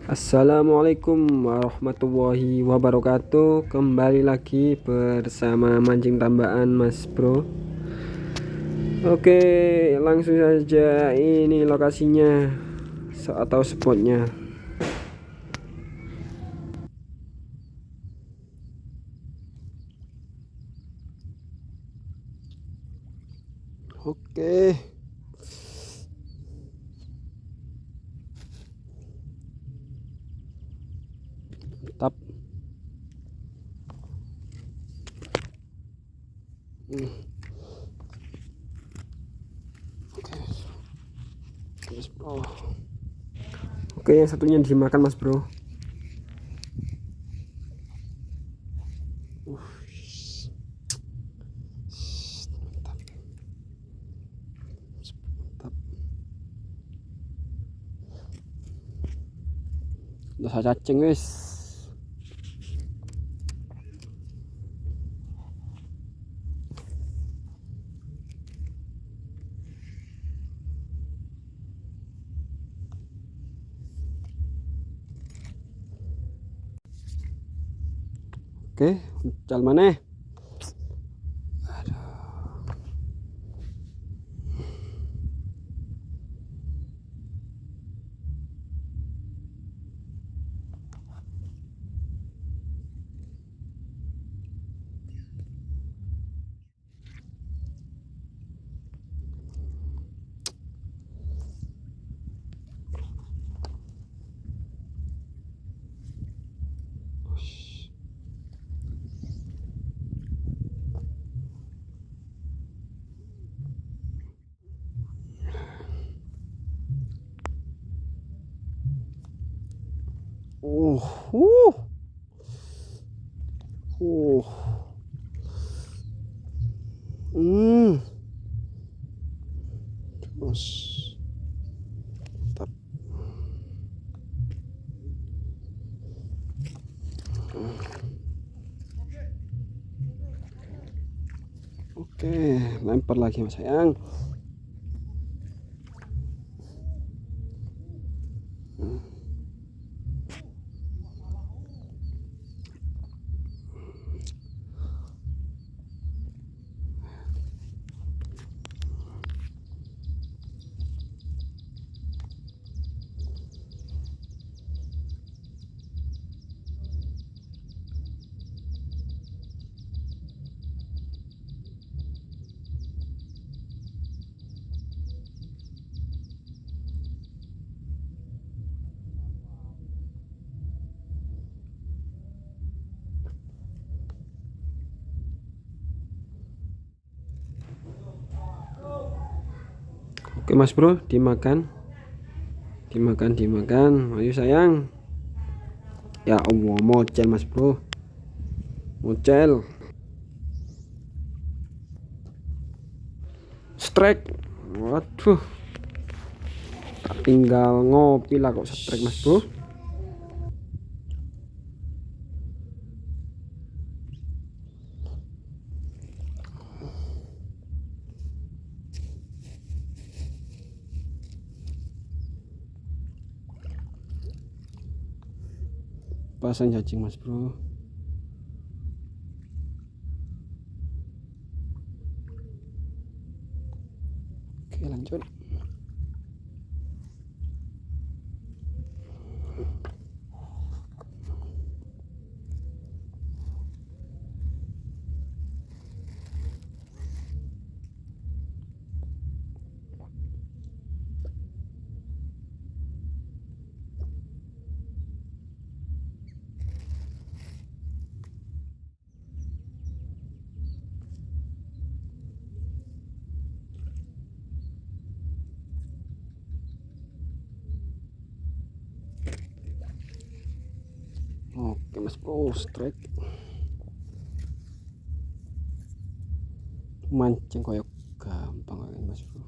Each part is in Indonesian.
Assalamualaikum warahmatullahi wabarakatuh. Kembali lagi bersama mancing tambahan Mas Bro. Oke, langsung saja ini lokasinya atau spotnya. Oke. Mantap. Oke. Mas Bro. Oke, yang satunya dimakan Mas Bro. Mantap. Mantap. Udah saya cacing wis. Oke, cal mana? Uh, uh, uh, hmm, terus, mantap. Oke, lempar lagi mas sayang. Oke mas bro, dimakan, dimakan. Ayo sayang. Ya Allah, mocel mas bro, mocel. Strike. Waduh, tak tinggal ngopi lah kok strike mas bro. Pasang cacing mas bro. Oke lanjut. Oke mas bro, strike. Mancing koyok gampang aja mas bro.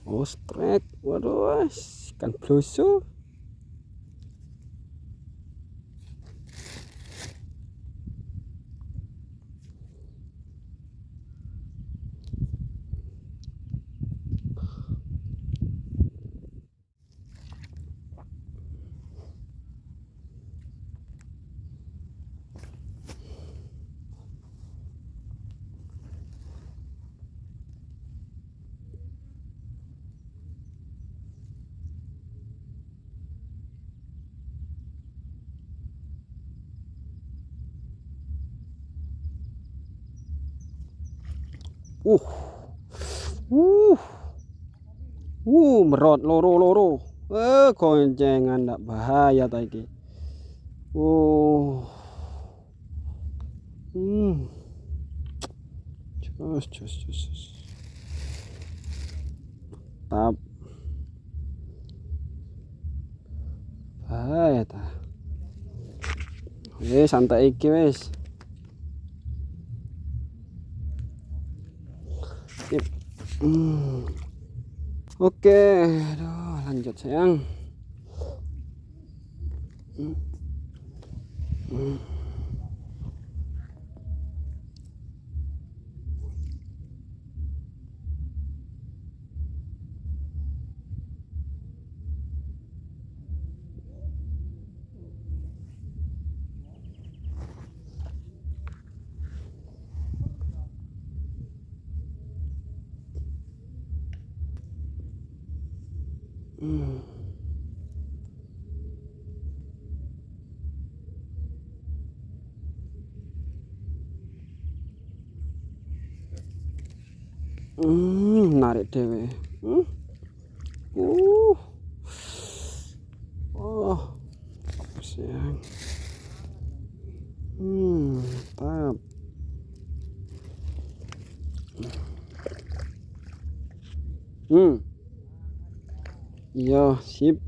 Ostrek, waduh, ikan blusu. Uh, uh, merot loro. Goncengan ndak bahaya ta iki. Uh, hmm, cus. Tap, bahaya ta. Wis santai iki wis. Sip. Oke, aduh, lanjut sayang. Narik dhewe. Oh, sayang. Mantap. Iya, sip.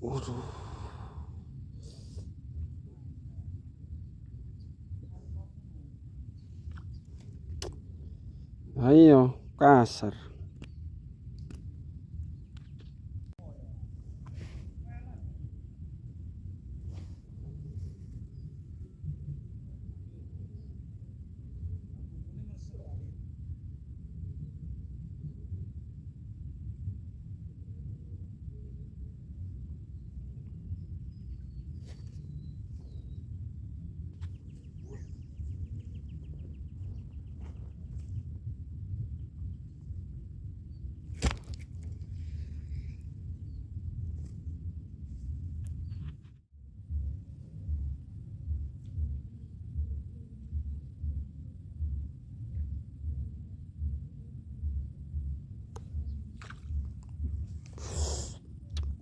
Waduh. Ayo, kasar.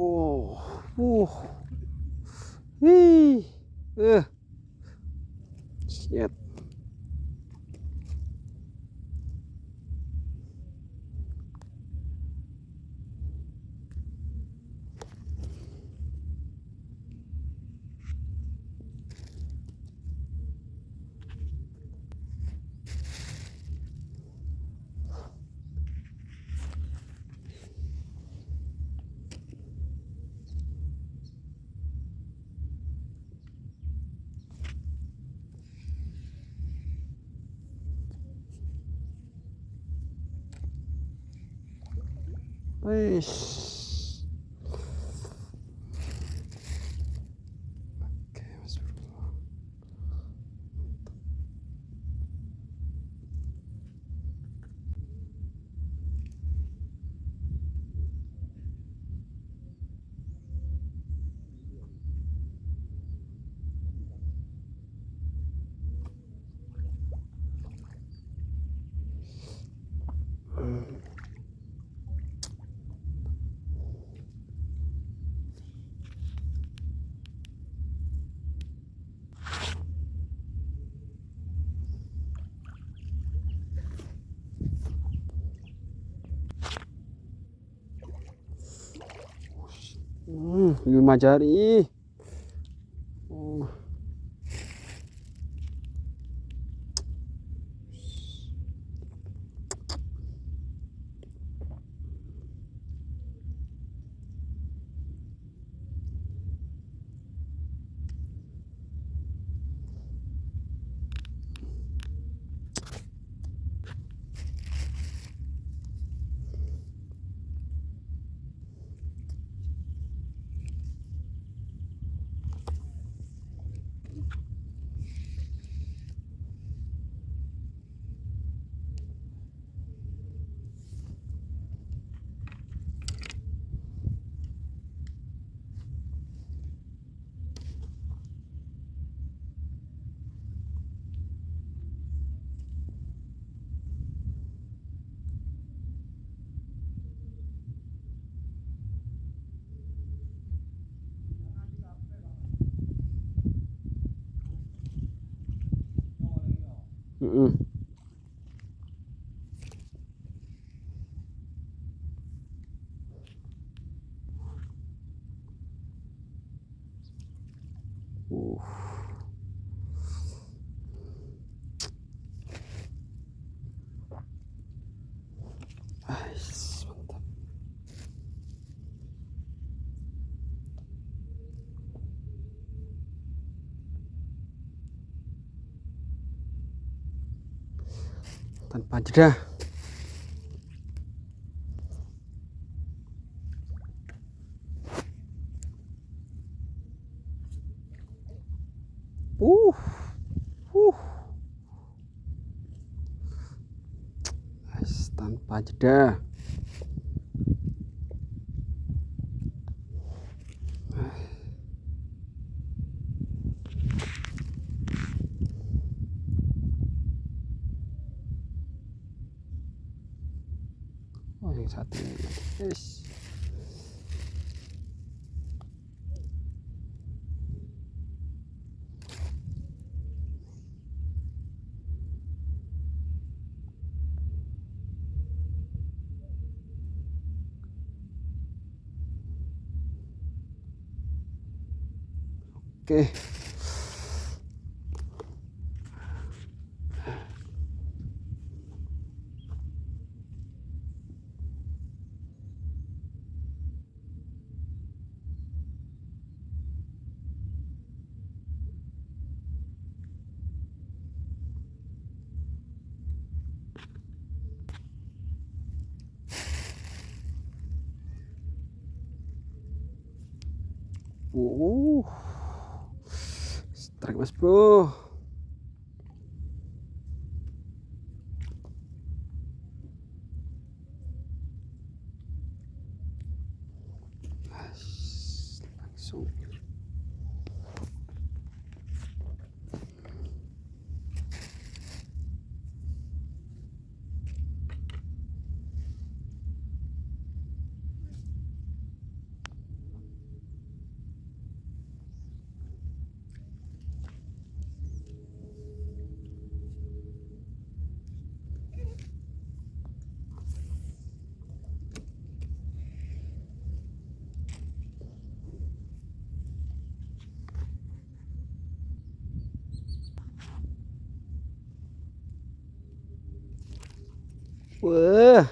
Oh, Hih. Shit. Wis. Oke, astagfirullah. 5 jari. Oh. Mm-mm. Ais, mantap. Tanpa jeda. Uh. Ais, tanpa jeda. Oh, yang satu ini. Yes. Oke. Uh. Strike Mas Bro. Langsung. Wah.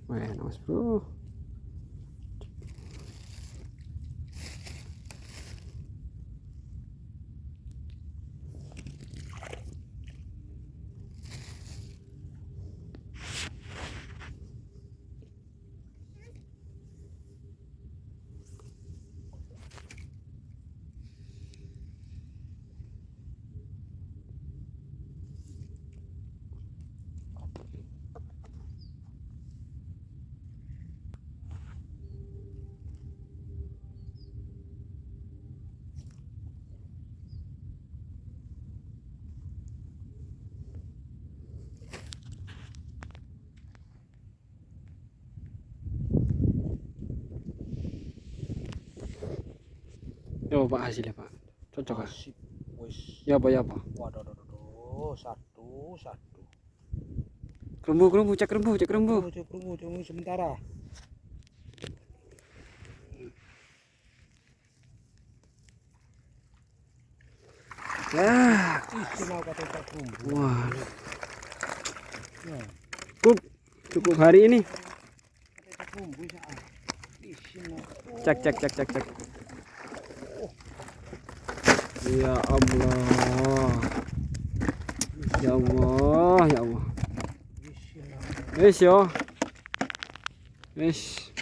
Wah, Mas Bro. Yo, Pak, hasilnya Pak. Cocok ah. Asik, wis. Ya apa ya apa. Waduh, satu. Kerumbu, cek kerumbu. Tunggu sementara. Ya, Isi mau kata tak kumbu. wah, Ya, cukup hari ini. kata tak kumbu saat. Isi mau. Cek. Ya Allah. Ya Allah. Isi mau. Wis yo. Wis.